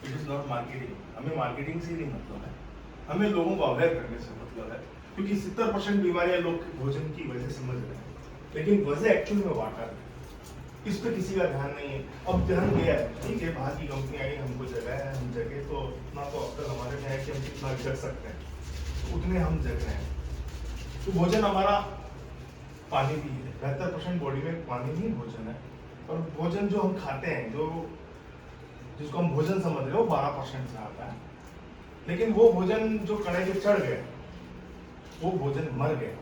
It is not marketing. हमें marketing से नहीं मतलब है, हमें लोगों को अवेयर करने से मतलब है। क्योंकि 70% बीमारियां लोग भोजन की वजह से समझ रहे हैं, लेकिन वजह एक्चुअल में वाटर है। इस पर किसी का ध्यान नहीं है। अब ध्यान गया है, ठीक है, बाहर की कंपनी आई, हमको जगह है, हम जगह तो उतना तो अब तक हमारे में है कि हम कितना जग सकते हैं, तो उतने हम जग रहे हैं। तो भोजन हमारा पानी भी है, 72% बॉडी में पानी ही भोजन है। और भोजन जो हम खाते हैं, जो जिसको हम भोजन समझ रहे हो, 12% से आता है। लेकिन वो भोजन जो कड़ाई पे चढ़ गया, वो भोजन मर गया,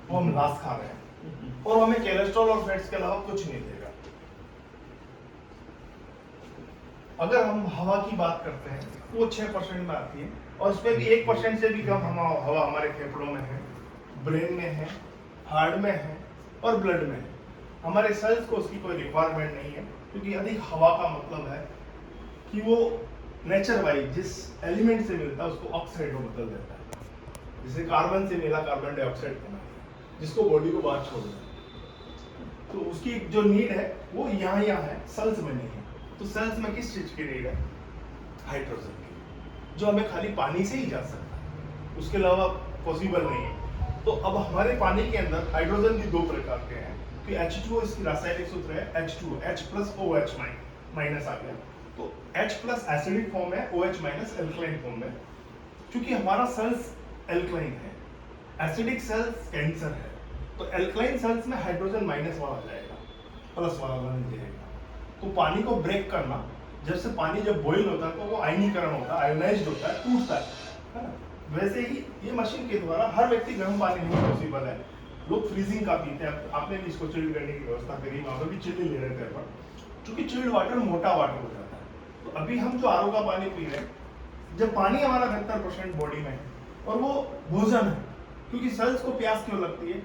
वो हम लाश खा रहे हैं, और हमें कोलेस्ट्रॉल और फैट्स के अलावा कुछ नहीं देगा। अगर हम हवा की बात करते हैं, वो 6% में आती है, और उसमें भी 1% से भी कम हवा हमारे फेफड़ों में है, ब्रेन में है, हार्ट में है और ब्लड में है। हमारे सेल्स को उसकी कोई रिक्वायरमेंट नहीं है, क्योंकि अधिक हवा का मतलब है कि वो नेचर वाइज जिस एलिमेंट से मिलता है उसको ऑक्साइड में बदल देता है। जैसे कार्बन से मिला कार्बन डाइऑक्साइड बना, जिसको बॉडी को बाहर छोड़ देता है। तो उसकी जो नीड है वो यहाँ है, सेल्स में नहीं है। तो सेल्स में किस चीज की नीड है? हाइड्रोजन की, जो हमें खाली पानी से ही जा सकता है, उसके अलावा पॉसिबल नहीं है। तो अब हमारे पानी के अंदर हाइड्रोजन भी 2 प्रकार के हैं, कि H2O इसकी रासायनिक सूत्र है H2O, H plus OH minus आ गया, तो H प्लस एसिडिक फॉर्म है, OH माइनस एल्कलाइन फॉर्म है। क्योंकि हमारा सेल्स एल्कलाइन है, एसिडिक सेल्स कैंसर है, तो एल्कलाइन सेल्स में हाइड्रोजन माइनस वाला जाएगा, प्लस वाला नहीं जाएगा। तो पानी को ब्रेक करना, जैसे पानी जब बॉईल होता है तो वो आयनीकरण होता है, आयोनाइज्ड होता है, टूटता है ना? वैसे ही ये मशीन के द्वारा हर व्यक्ति गर्म पानी नहीं पॉसिबल है। लोग फ्रीजिंग का पीते हैं, आपने भी इसको चिल्ड करने की व्यवस्था करी, वहां पर भी चिल्ड ले रहे थे, क्योंकि चिल्ड वाटर मोटा वाटर हो जाता है। तो अभी हम जो आरओ का पानी पी रहे हैं, जब पानी हमारा 72% बॉडी में है और वो भोजन है, क्योंकि सेल्स को प्यास क्यों लगती है,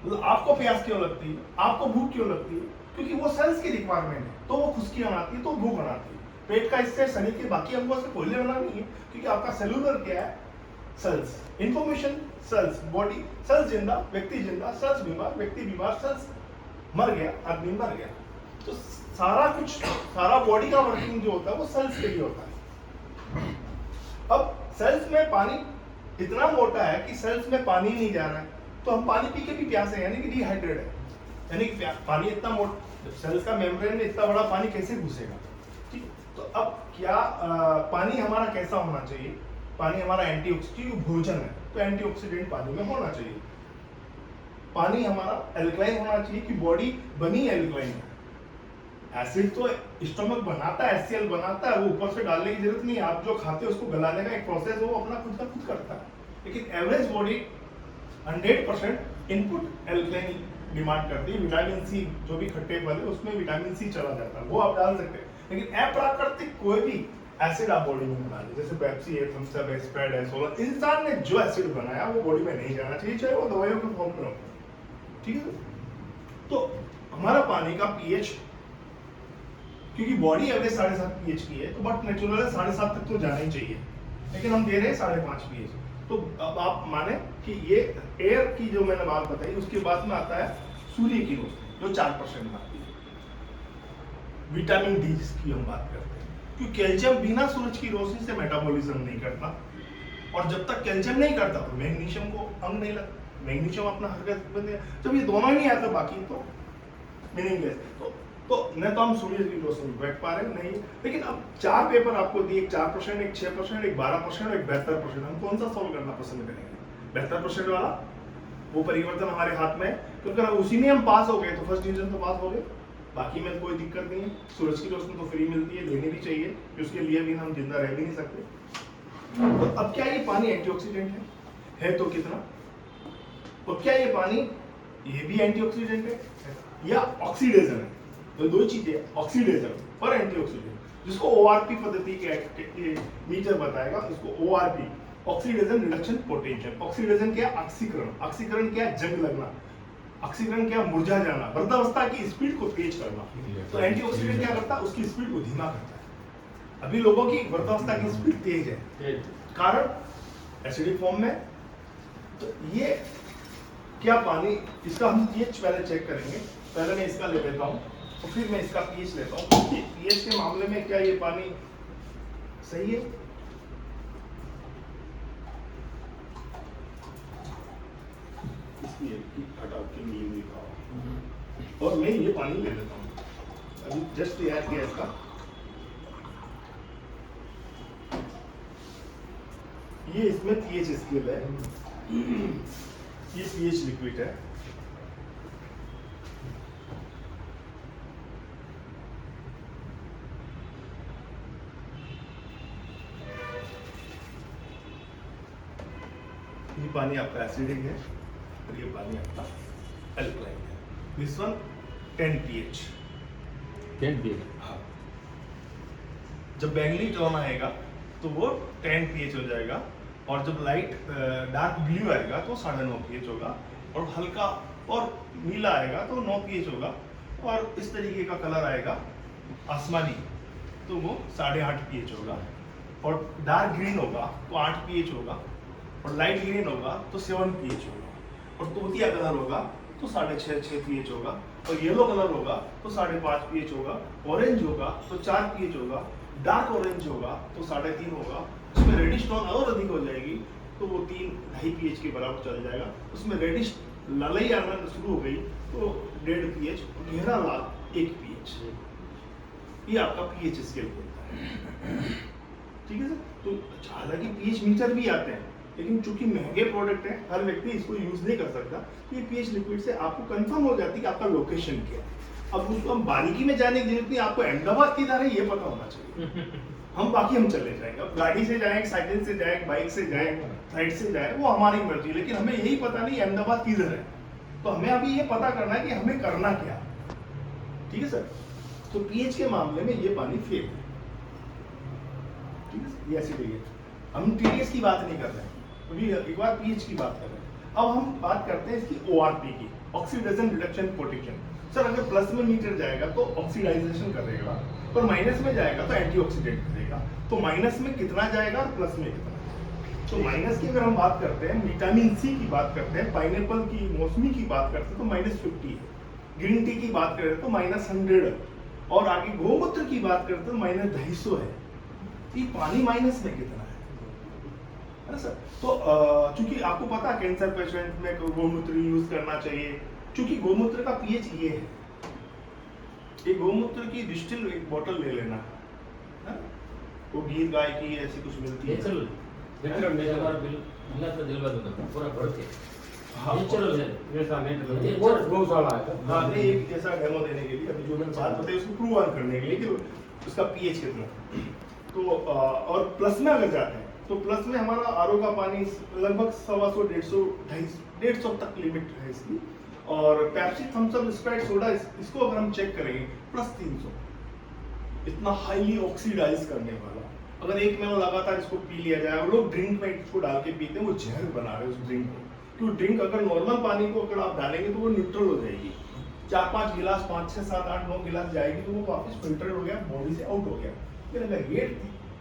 मतलब आपको प्यास क्यों लगती है, आपको भूख क्यों लगती है? क्योंकि वो सेल्स की रिक्वायरमेंट है, तो वो खुश्की बनाती है, तो भूख बनाती है। पेट का इससे शरीर के बाकी अंगों से कोई लेना नहीं है, क्योंकि आपका सेलुलर क्या है? Cells, information cells, body, cells जिंदा, व्यक्ति जिंदा, सेल्स बीमार, व्यक्ति बीमार, सेल्स मर गया, आदमी मर गया। तो सारा कुछ, सारा बॉडी का वर्किंग जो होता है वो सेल्स के लिए होता है। अब सेल्स में पानी इतना मोटा है कि सेल्स में पानी नहीं जा रहा है, तो हम पानी पी के भी प्यासे हैं, यानी कि डिहाइड्रेट है, यानी कि पानी इतना मोटा, सेल्स का मेम्ब्रेन में इतना बड़ा पानी कैसे घुसेगा? ठीक, तो अब क्या पानी हमारा कैसा होना चाहिए? पानी हमारा एंटीऑक्सीडेंट भोजन है, तो एंटीऑक्सीडेंट पानी में होना चाहिए। पानी हमारा एल्कलाइन होना चाहिए, कि बॉडी बनी एल्कलाइन है। एसिड तो स्टोमक बनाता है, HCl बनाता है, वो ऊपर से डालने की जरूरत नहीं है, आप जो खाते हैं उसको गलाने का एक प्रोसेस है, वो अपना खुद का खुद करता है। लेकिन average body 100% input alkaline demand करती है। विटामिन सी, जो भी खट्टे फल है उसमें विटामिन सी चला जाता है, वो आप डाल सकते हैं। लेकिन अप्राकृतिक कोई भी एसिड आप बॉडी में बना लें, जैसे पेप्सी है, थम्स अप है, स्प्राइट है, सोला, इंसान ने जो एसिड बनाया वो बॉडी में नहीं जाना चाहिए, चाहे वो दवाइयों के फॉर्म में हो। ठीक है, तो हमारा पानी का पीएच, क्योंकि बॉडी एवरेज 7.5 पीएच की है, तो बट नेचुरल है 7.5 तक तो जाना ही चाहिए, लेकिन हम दे रहे हैं 5.5 पीएच। तो अब आप माने कि ये एयर की जो मैंने बात बताई, उसके बाद में आता है सूर्य की रोशनी, जो 4% में आती है। विटामिन डी जिसकी हम बात करते हैं, क्योंकि कैल्शियम बिना सूरज की रोशनी से मेटाबॉलिज्म नहीं करता, और जब तक कैल्शियम नहीं करता तो मैग्नीशियम को अंग नहीं लगता, मैग्नीशियम अपना हरकत बंद, जब ये दोनों नहीं आता बाकी तो मीनिंगलेस। तो न तो हम सूर्य की रोशनी बैठ पा रहे नहीं। लेकिन अब 4 पेपर आपको दिए, एक 4%, एक 6%, एक 12% और एक 72%, हम कौन सा सॉल्व करना पसंद करेंगे? 72% वाला, वो परिवर्तन हमारे हाथ में है, क्योंकि अगर उसी में हम पास हो गए तो फर्स्ट डिवीजन तो पास हो गए, बाकी में कोई दिक्कत नहीं है। सूरज की रोशनी तो फ्री मिलती है, लेनी भी चाहिए, उसके लिए भी हम जिंदा रह भी नहीं सकते। तो अब क्या ये पानी एंटीऑक्सीडेंट है तो कितना? और क्या ये पानी ये भी एंटीऑक्सीडेंट है या ऑक्सीडेशन है? तो 2 चीजें, ऑक्सीडेशन और एंटीऑक्सीडेंट, जिसको ओआरपी पद्धति के मीटर बताएगा, इसको ORP, oxidation reduction potential. Oxidation क्या? ऑक्सीकरण। ऑक्सीकरण क्या? जंग लगना। ऑक्सीकरण क्या? मुरझा जाना, वृद्धावस्था की स्पीड को तेज करना। तो एंटीऑक्सीडेंट क्या करता है? उसकी स्पीड को धीमा करता है। अभी लोगों की वृद्धावस्था की स्पीड तेज है, कारण एसिडिक फॉर्म में। तो ये क्या पानी, इसका हम पीएच पहले चेक करेंगे। पहले मैं इसका ले लेता हूँ और फिर मैं इसका पीएच लेता हूँ। पीएच के मामले में क्या ये पानी सही है। इसलिए हटा के नींद भी खाओ। और मैं ये पानी ले लेता हूँ, अभी जस्ट तैयार किया इसका। ये इसमें पीएच स्केल है, ये पीएच लिक्विड है। ये पानी आपका एसिडिक है और ये पानी आपका अल्कलाइन है। This one 10 pH। 10 pH। हाँ, जब बैंगनी टोन आएगा तो वो 10 pH हो जाएगा, और जब लाइट डार्क ब्लू आएगा तो 9.5 pH होगा, और हल्का और नीला आएगा तो 9 pH होगा, और इस तरीके का कलर आएगा आसमानी तो वो 8.5 pH होगा, और डार्क ग्रीन होगा तो 8 pH होगा, और लाइट ग्रीन होगा तो 7 pH होगा, और तोतिया कलर होगा तो 6.5 pH होगा, और येलो कलर होगा तो 5.5 pH होगा, ऑरेंज होगा तो 4 pH होगा, डार्क ऑरेंज होगा तो 3.5 होगा, उसमें रेडिश टोन और अधिक हो जाएगी तो वो 3-2.5 pH के बराबर चल जाएगा। उसमें रेडिश ललई आना शुरू हो गई तो 1.5 pH, गहरा लाल 1 pH। ये आपका पीएच स्केल होता है, ठीक है सर। तो हालांकि पीएच मीटर भी आते हैं, लेकिन चूंकि महंगे प्रोडक्ट है, हर व्यक्ति इसको यूज नहीं कर सकता, तो ये पीएच लिक्विड से आपको कंफर्म हो जाती है कि आपका लोकेशन क्या है। अब उसको हम बारीकी में जाने की जरूरत नहीं, आपको अहमदाबाद किधर है ये पता होना चाहिए। हम बाकी हम चले जाएंगे, अब गाड़ी से जाएं, साइकिल से जाएं, बाइक से जाएं, फ्लाइट से जाएं, वो हमारी मर्जी, लेकिन हमें यही पता नहीं अहमदाबाद किधर है। तो हमें अभी ये पता करना है कि हमें करना क्या, ठीक है सर। तो पीएच के मामले में ये पानी फेल है, ठीक है, ये ऐसी है। हम टीडीएस की बात नहीं कर रहे हैं, अभी एक बार पीएच की बात कर रहे हैं। अब हम बात करते हैं इसकी ओआरपी की, ऑक्सीडेशन रिडक्शन पोटेंशियल। सर अगर प्लस में मीटर जाएगा तो ऑक्सीडाइजेशन करेगा, और माइनस में जाएगा तो एंटीऑक्सीडेंट करेगा। तो माइनस में कितना जाएगा और प्लस में कितना? तो माइनस की अगर हम बात करते हैं, विटामिन सी की बात करते हैं, पाइनएप्पल की, मौसमी की बात करते हैं तो -50 है। ग्रीन टी की बात करें तो -100 है, और आगे गोमूत्र की बात करते हैं -250 है। ये पानी माइनस में कितना है ना सर? तो चूंकि आपको पता है कैंसर पेशेंट में गोमूत्र यूज करना चाहिए, चूंकि गोमूत्र का पीएच ये है। ये गोमूत्र की डिस्टिल एक बोतल ले लेना है, वो गीर गाय की ऐसी कुछ मिलती है। चलो देखो मेरे बार बिल मिला तो दिलवा दूंगा पूरा भर के। हाँ, चलो ऐसा नहीं वो गौशाला है। हाँ, नहीं एक ऐसा डेमो देने के लिए, अभी जो मैंने बात बताई उसको प्रूव ऑन करने के लिए कि उसका पीएच कितना है। तो और प्लस में अगर जाते हैं तो प्लस में हमारा आरओ का पानी लगभग 150, 150 तक लिमिट है इसकी। और Pepsi, Thums Up, Sprite, soda इसको अगर हम चेक करेंगे +300, इतना हाईली ऑक्सीडाइज करने वाला। अगर एक महीना लगातार इसको पी लिया जाए, और लोग ड्रिंक में इसको डाल के पीते हैं, वो जहर बना रहे हैं उस ड्रिंक को। तो ड्रिंक अगर नॉर्मल पानी को अगर आप डालेंगे तो वो न्यूट्रल हो जाएगी, 4-5 गिलास, 5, 6, 7, 8, 9 गिलास जाएगी तो वो वापस फिल्टर हो गया, बॉडी से आउट हो गया। फिर अगर रेट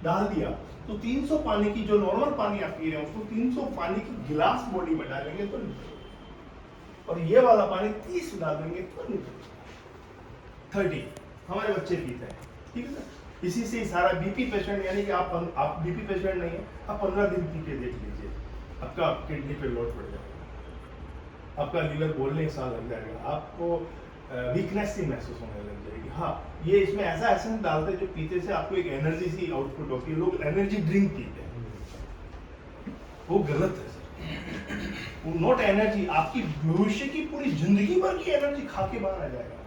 डाल दिया तो 300 पानी की, जो नॉर्मल पानी आप पी रहे हैं उसको 300 पानी की गिलास बॉडी में डालेंगे तो न्यूट्रल, और ये वाला पानी 30 डाल देंगे तो न्यूट्रल। 30 हमारे बच्चे पीते हैं, ठीक है सर। इसी से सारा बीपी पेशेंट, यानी कि आप बीपी पेशेंट नहीं है, आप 15 दिन पी के देख लीजिए, आपका किडनी पे लोड पड़ जाएगा, आपका लीवर बोलने एक साल लग जाएगा, आपको वीकनेस सी महसूस होने लग जाएगी। हाँ, ये इसमें ऐसा एसेंस डालते हैं जो पीते से आपको एक एनर्जी सी आउटपुट होती है। लोग एनर्जी ड्रिंक पीते हैं, वो गलत है सर। वो नॉट एनर्जी, आपकी भविष्य की पूरी जिंदगी भर की एनर्जी खा के बाहर आ जाएगा,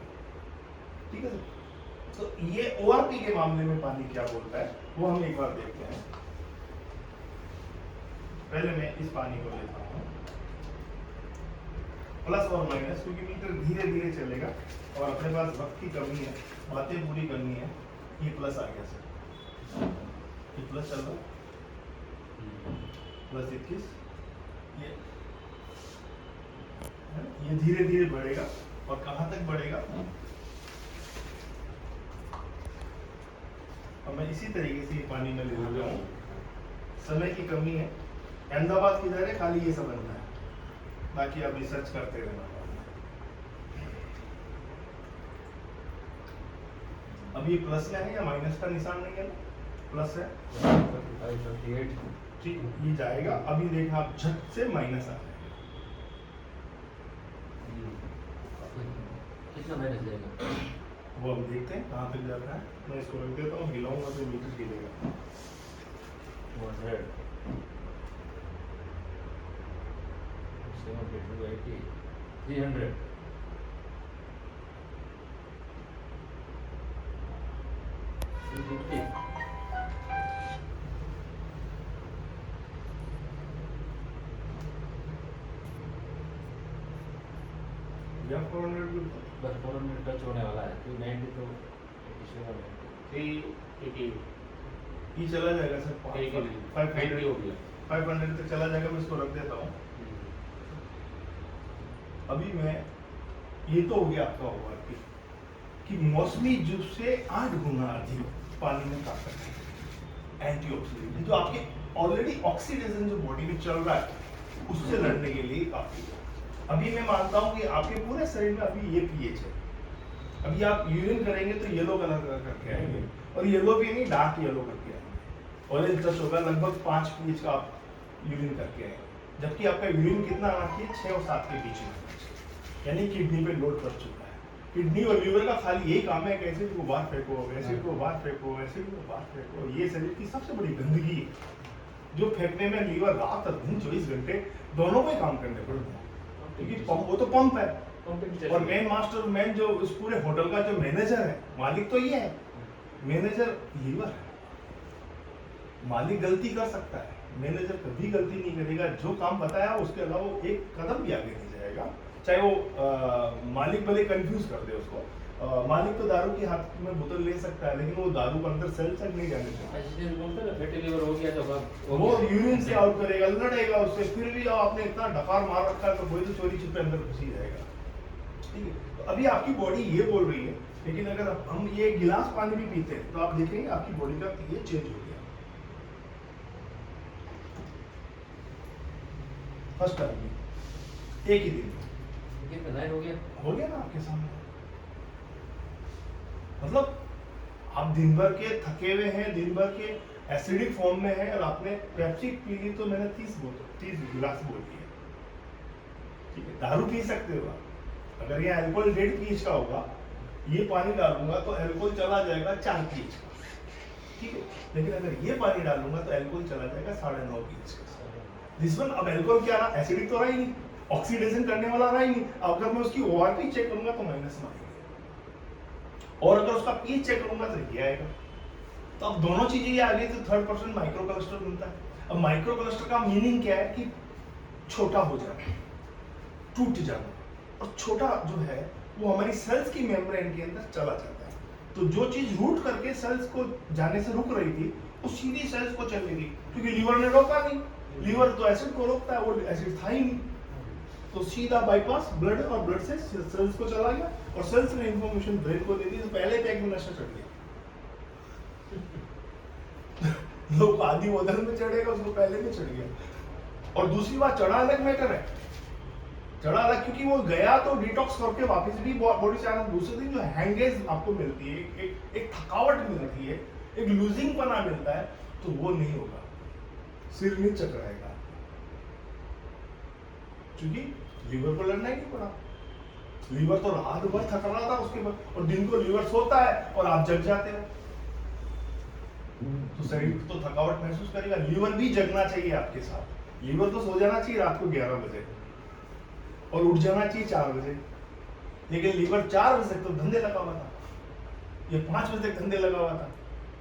ठीक है सर। तो ये ओआरपी के मामले में पानी क्या बोलता है वो हम एक बार देखते हैं। पहले मैं इस पानी को लेता हूँ, प्लस और माइनस, क्योंकि मीटर धीरे धीरे चलेगा और अपने पास वक्त की कमी है, बातें पूरी करनी है। ये प्लस आ गया सर, ये प्लस चल रहा है, +21। ये धीरे धीरे बढ़ेगा, और कहाँ तक बढ़ेगा? और मैं इसी तरीके से ये पानी में ले लेता हूँ। समय की कमी है, अहमदाबाद किधर है खाली ये समझना है, बाकी आप रिसर्च करते रहना। अब ये प्लस में है या माइनस का निशान नहीं है ना? प्लस है 35, 38। ठीक, ये जाएगा। अभी देखना आप झट से माइनस आ जाएगा। कितना माइनस जाएगा? वो हम देखते हैं कहाँ तक जाता है। मैं इसको रख देता हूँ, हिलाऊंगा तो मीटर गिरेगा। 200, 70, 280, 300। या 400 बस 400 टच होने वाला है। 290 तो 380 ये चला जाएगा सर। 90 हो गया। 500 तक चला जाएगा। मैं इसको रख देता हूँ। अभी मैं ये तो हो गया आपका होगा कि मौसमी जूस से 8 गुना अधिक पानी में ताकत है, एंटीऑक्सीडेंट जो आपके ऑलरेडी ऑक्सीडेशन जो बॉडी में चल रहा है उससे लड़ने के लिए काफी है। अभी मैं मानता हूं कि आपके पूरे शरीर में अभी ये पीएच है। अभी आप यूरिन करेंगे तो येलो कलर का करके आएंगे, और येलो भी नहीं, डार्क येलो करके आएंगे। ऑरेंज टच होगा, लगभग 5 पीएच का आप यूरिन करके आएंगे। जबकि आपका यूरिन कितना आना चाहिए? 6 और 7 के बीच में, यानी किडनी पे लोड पड़ चुका है। किडनी और लीवर का खाली यही काम है कि एसिड को बाहर फेंको, एसिड को बाहर फेंको, एसिड को बाहर फेंको। ये शरीर की सबसे बड़ी गंदगी है जो फेंकने में लीवर रात और दिन 24 घंटे दोनों को ही काम करने पड़ते हैं, क्योंकि पंप, वो तो पंप है। और मेन मास्टर, मेन जो उस पूरे होटल का जो मैनेजर है, मालिक तो ये है, मैनेजर लीवर है। मालिक गलती कर सकता है, मैनेजर कभी गलती नहीं करेगा। जो काम बताया उसके अलावा वो एक कदम भी आगे नहीं जाएगा, चाहे वो मालिक भले कंफ्यूज कर दे उसको। मालिक तो दारू की हाथ में बोतल ले सकता है, लेकिन वो दारू का अंदर सेल तक नहीं जाने देगा। फैटी लिवर हो गया तो वो यूरिन से आउट करेगा, लड़ेगा उससे। फिर भी आपने इतना डकार मार रखा है तो वही तो चोरी छिपे अंदर घुसी जाएगा। ठीक है, तो अभी आपकी बॉडी ये बोल रही है, लेकिन अगर हम ये गिलास पानी भी पीते हैं तो आप देखेंगे आपकी बॉडी का पीएच चेंज हो गया। फर्स्ट टाइम में, एक ही दिन में हो गया ना आपके सामने। मतलब आप दिन भर के थके हुए हैं, दिन भर के एसिडिक फॉर्म में है, और आपने पेप्सी पी ली तो मैंने 30 गिलास बोल दिया। ठीक है, दारू पी सकते हो आप। अगर ये अल्कोहल 1.5 पीएच का होगा, ये पानी डालूंगा तो अल्कोहल चला जाएगा 4 पीएच का। ठीक है, लेकिन अगर ये पानी डालूंगा तो अल्कोहल चला जाएगा 9.5 पीएच का। दिस वन, अब अल्कोहल क्या रहा? एसिडिक तो रहा ही नहीं, ऑक्सीडेशन करने वाला रहा ही नहीं। अगर मैं उसकी ओआरपी चेक करूंगा तो माइनस में आएगा, और अगर उसका पीएच चेक करूंगा तो ये आएगा। तो अब दोनों चीजें ये आ गई तो 3rd% माइक्रो कोलेस्ट्रॉल मिलता है। अब माइक्रो कोलेस्ट्रॉल का मीनिंग क्या है? कि छोटा हो जाना, टूट जाना। और छोटा जो है वो हमारी सेल्स की मेम्ब्रेन के अंदर चला जाता है। तो जो चीज रूट करके सेल्स को जाने से रुक रही थी वो सीधी सेल्स को चल गई, क्योंकि लीवर ने रोका नहीं। लीवर तो एसिड को रोकता है, वो एसिड था ही नहीं, तो सीधा बाईपास ब्लड, और ब्लड से सेल्स को चला गया, और सेल्स ने इंफॉर्मेशन ब्रेन को दे दी। तो पहले पैक में नशा चढ़ गया। लोग आधी बोतल में चढ़ेगा, उसको पहले में चढ़ गया। और दूसरी बात, चढ़ा अलग मैटर है, चढ़ा अलग, क्योंकि वो गया तो डिटॉक्स करके वापस भी बॉडी से आना। दूसरे दिन जो हैंगेज आपको मिलती है, एक थकावट मिलती है, एक लूजिंग पना मिलता है, तो वो नहीं होगा, सिर नहीं चकराएगा, क्योंकि लीवर को लड़ना ही नहीं पड़ा। लीवर तो रात भर थक रहा था उसके बाद, और दिन को लीवर सोता है और आप जग जाते हो, तो शरीर तो थकावट महसूस करेगा। लीवर भी जगना चाहिए आपके साथ। लीवर तो सो जाना चाहिए रात को 11 बजे और उठ जाना चाहिए 4 बजे, लेकिन लीवर 4 बजे तक तो धंधे लगा हुआ था, ये 5 बजे तक धंधे लगा हुआ था।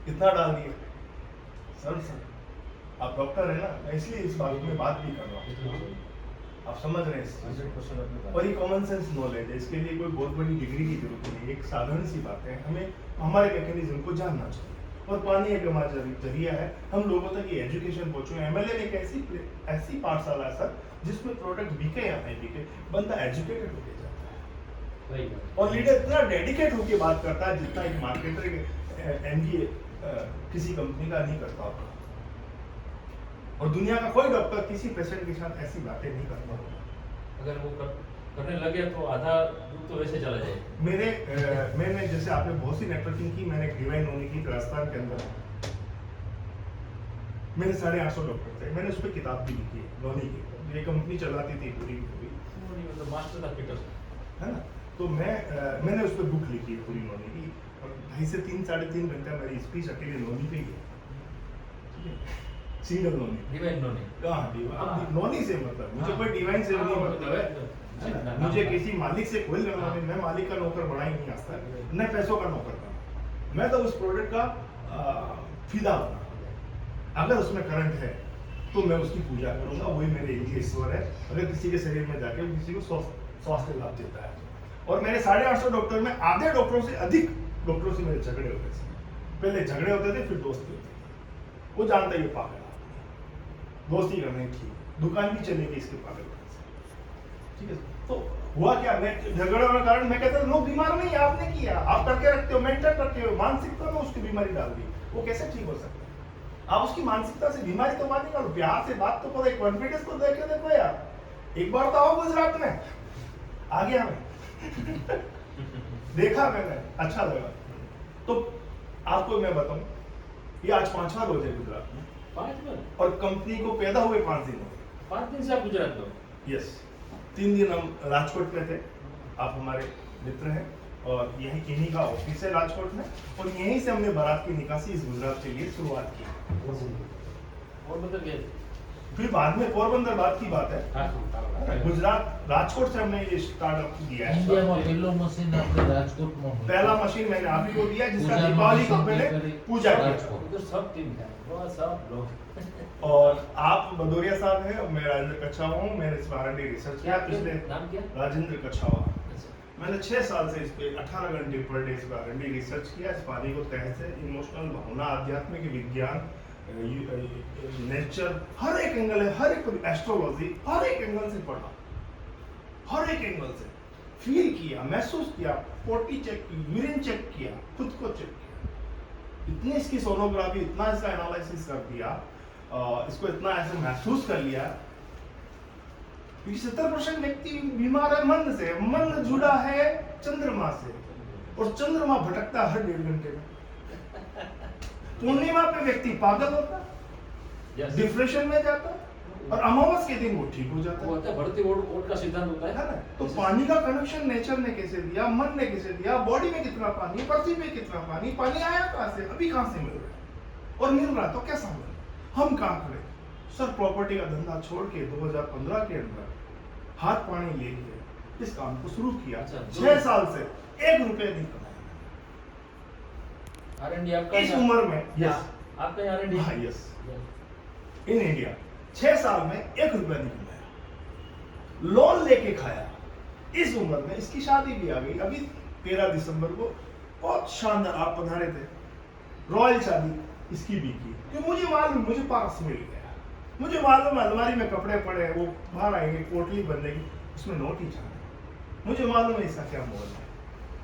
कितना डाल दिया सर? आप डॉक्टर है ना, मैं इसलिए इस बात में बात भी कर रहा हूँ, आप समझ रहे हैं। और ये कॉमन सेंस नॉलेज है, इसके लिए कोई बहुत बड़ी डिग्री की जरूरत नहीं, एक साधारण सी बात है। हमें हमारे मैकेनिज्म को जानना चाहिए, और पानी एक हमारा जरिया है हम लोगों तक ये एजुकेशन पहुंचे। एमएलए एक ऐसी पाठशाला है सर, जिसमें प्रोडक्ट बिके या नहीं बिके, बंदा एजुकेटेड होके जाता है, और लीडर इतना डेडिकेट होके बात करता है जितना एक मार्केटर एमबीए किसी कंपनी का नहीं करता होगा। और दुनिया का कोई डॉक्टर किसी पेशेंट के साथ ऐसी बातें नहीं करता होगा। अगर वो करने लगे तो आधा दूध तो वैसे चला जाए। मैंने जैसे आपने बहुत सी नेटवर्किंग की, मैंने एक डिवाइन होने की राजस्थान के अंदर, मेरे 850 डॉक्टर थे, मैंने उस पर किताब भी लिखी है नोनी की, ये कंपनी चलाती थी पूरी की पूरी, मतलब मास्टर था पीटर है ना। तो मैंने उस पर बुक लिखी है पूरी नोनी की, और 2.5 से 3 साढ़े 3 घंटा मेरी स्पीच अकेले नोनी पे ही है, सिंगल नोनी। डिवाइन नोनी हाँ, नोनी से मतलब मुझे कोई डिवाइन से नहीं मतलब, मुझे किसी मालिक से कोई लेना नहीं, मैं मालिक का नौकर बना ही नहीं आता, न पैसों का नौकर बना, मैं तो उस प्रोडक्ट का फिदा बना, अगर उसमें करंट है तो मैं उसकी पूजा करूंगा, वही मेरे लिए ईश्वर है, अगर किसी के शरीर में जाके किसी को स्वास्थ्य लाभ देता है। और मेरे 850 डॉक्टर में आधे डॉक्टरों से अधिक डॉक्टरों से मेरे झगड़े होते थे, पहले झगड़े होते थे फिर दोस्ती होती थी, वो जानता ही पागल दोस्ती करने की, दुकान भी चलेगी इसके पागल से, ठीक है। तो हुआ क्या, मैं झगड़े होने कारण मैं कहता लोग बीमार नहीं, आपने किया, आप करके रखते हो, मेंटेन रखते हो, मानसिकता में उसकी बीमारी डाल दी, वो कैसे ठीक हो सकता है। आप उसकी मानसिकता से बीमारी तो बात निकालो, प्यार से बात तो करो, कॉन्फिडेंस को देख के देखो यार, एक बार तो आओ गुजरात में, आ गया मैं देखा मैंने, अच्छा लगा। तो आपको मैं बताऊं, ये आज 5वां रोज है गुजरात में, 5 बार, और कंपनी को पैदा हुए 5 दिन हो 5 दिन से आप गुजरात में हो? यस, 3 दिन हम राजकोट में थे, आप हमारे मित्र हैं, और यहीं किन्हीं का ऑफिस है राजकोट में, और यहीं से हमने बारात की निकासी इस गुजरात के लिए शुरुआत की। और मतलब क्या, फिर बाद में पोरबंदर बात की बात है, गुजरात राजकोट से हमने ये स्टार्टअप किया इंडिया में है। पहलो मशीन આપણે રાજકોટમાં હોય. पहला मशीन मैंने आप ही को दिया, जिसका पूजा में दीपावली का मशीन पहले लेकर पूजा किया। राजकोट। उधर सब टीम है, वो सब लोग। और आप भदौरिया साहब हैं, और मैं राजेंद्र कच्छावा हूँ, मैंने इस पर R&D रिसर्च किया पिछले, नाम क्या? राजेंद्र कच्छावा। अच्छा, मैंने 6 साल से इस पे 18 घंटे पर डे इस पर R&D रिसर्च किया, इस पानी को तह से इमोशनल, भावना, आध्यात्मिक, विज्ञान, नेचर, हर एक एंगल है, हर एक एस्ट्रोलॉजी, हर एक एंगल से पढ़ा, हर एक एंगल से फील किया, महसूस किया, पोटी चेक की, यूरिन चेक किया, खुद को चेक किया, इतनी इसकी सोनोग्राफी, इतना इसका एनालिसिस कर दिया, इसको इतना ऐसे महसूस कर लिया, क्योंकि 70% व्यक्ति बीमार है मन से, मन जुड़ा है चंद्रमा से, और चंद्रमा भटकता है हर 1.5 घंटे में। पूर्णिमा पे व्यक्ति पागल होता, Yes. डिप्रेशन में जाता, और अमावस के दिन वो ठीक हो जाता वो है, होता है बढ़ती ओट का सिद्धांत होता है है ना। तो पानी का कनेक्शन नेचर ने कैसे दिया, मन ने कैसे दिया, बॉडी में कितना पानी, पृथ्वी में कितना पानी, पानी आया कहाँ से, अभी कहाँ से मिल रहा है, और मिल रहा तो कैसा मिल रहा, हम कहाँ खड़े। सर प्रॉपर्टी का धंधा छोड़ के 2015 के अंदर हाथ पानी ले लिए इस काम को शुरू किया। अच्छा, 6 साल से 1 रुपया नहीं कमाया R&D आपका इस है? उम्र में। यस, आपका है R&D? हाँ यस, इन इंडिया 6 साल में 1 रुपया नहीं कमाया, लोन लेके खाया इस उम्र में। इसकी शादी भी आ गई अभी 13 दिसंबर को, बहुत शानदार, आप पधारे थे, रॉयल शादी इसकी भी की, क्योंकि मुझे मालूम, मुझे पास मिल गया, मुझे मालूम है अलमारी में कपड़े पड़े हैं, वो बाहर आएंगे, पोटली बनेगी, उसमें नोट ही छाने, मुझे मालूम है इसका क्या मोल है,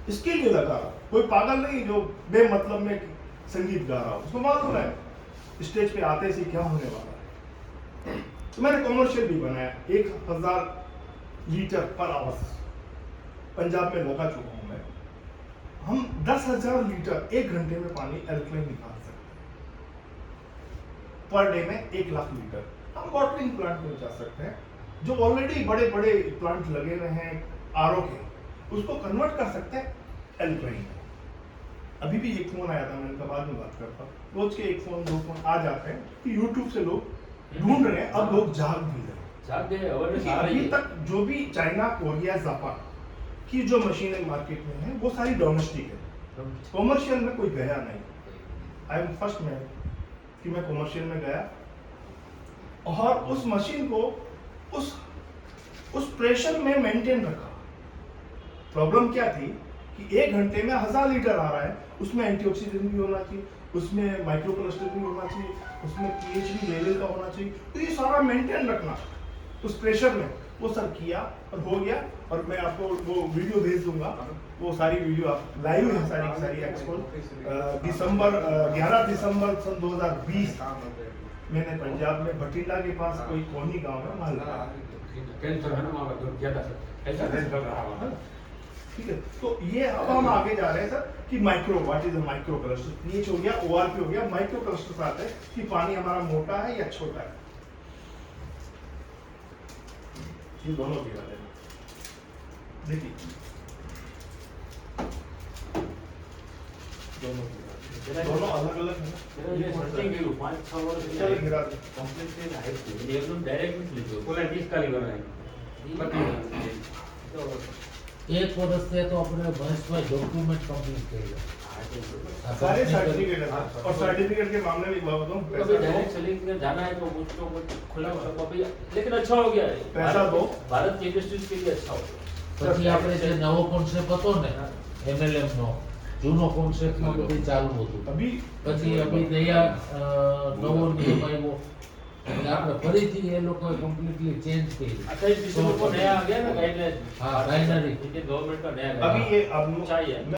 इसके लिए लगा। कोई पागल नहीं जो बेमतलब में संगीत गा रहा हो, उसको मालूम है स्टेज पे आते से क्या होने वाला है। तो मैंने कमर्शियल भी बनाया, 1000 लीटर पर आवर पंजाब में लगा चुका हूं मैं। हम 10,000 लीटर 1 घंटे में पानी एल्कलाइन निकाल सकते हैं, पर डे में 1 लाख लीटर हम बॉटलिंग प्लांट में जा सकते हैं, जो ऑलरेडी बड़े बड़े प्लांट लगे हुए हैं आरओ के, उसको कन्वर्ट कर सकते हैं एल्कलाइन में। अभी भी एक फोन आया था, मैंने कहा बाद में बात करता हूं, रोज के 1 फोन 2 फोन आ जाते हैं कि यूट्यूब से लोग ढूंढ रहे हैं, अब लोग जाग भी रहे हैं। जाग गए, awareness क्योंकि आ रही अभी है। तक जो भी चाइना, कोरिया, जापान की जो मशीनें मार्केट में है वो सारी डोमेस्टिक है, कॉमर्शियल में कोई गया नहीं। आई एम फर्स्ट मैन कि मैं कॉमर्शियल में गया, और उस मशीन को उस प्रेशर में मेंटेन रखा। प्रॉब्लम क्या थी कि 1 घंटे में 1000 लीटर आ रहा है, उसमें एंटीऑक्सीडेंट भी होना चाहिए, उसमें माइक्रोक्लस्टर भी होना चाहिए, उसमें पीएच भी लेवल का होना चाहिए, तो ये सारा मेंटेन रखना उस प्रेशर में, वो सब किया और हो गया। और मैं आपको वो वीडियो भेज दूंगा, वो सारी वीडियो आप लाइव है सारी की सारी एक्सपो। 11 दिसंबर सन 2020 मैंने पंजाब में भटिंडा के पास कोई कोनी गांव है, मालवा, कैंसर है ना, वहाँ पर क्या था, ऐसा कैंसर रहा वहाँ। ठीक है, तो ये अब हम आगे जा रहे हैं सर कि micro, what is micro cluster. PH हो गया, ओआरपी हो गया, माइक्रो क्लस्टर आते हैं कि पानी हमारा मोटा है या छोटा है। ये दोनों गिरा देना, देखिए दोनों अलग अलग है ना। ये सर्चिंग ગયું 5-6 વર્ષ चलो गिरा दे। કમ્પ્લીટલી હાઈટ છે एकदम डायरेक्ट नहीं लीजिए બોલે 20 કાલી બનાવી एक वर्ष से तो अपने महेशભાઈ डॉक्यूमेंट कंप्लीट करेगा सारे सर्टिफिकेट है सर, और सर्टिफिकेट के मामले में बहुत बताऊं, अभी पैसा दो, डायरेक्ट सेलिंग में जाना है तो मुझको कुछ खुला अभी, लेकिन अच्छा हो गया है। पैसा दो। भारत की इंडस्ट्रीज के लिए अच्छा हो गया। પછી આપણે જે નવો કોન્સેપ્ટ હતો ને MLM નો જૂનો કોન્સેપ્ટ માં બધી ચાલુ હતું अभी પછી અભી દયા નવો નિયમ આવ્યો એટલે આપણે ફરીથી એ લોકોએ કમ્પ્લીટલી ચેન્જ કરી 28 दिसंबर को नया आ गया ना गाइडलाइन। हाँ, गाइडलाइन। इंडियन गवर्नमेंट का नया अभी ये अब चाहिए।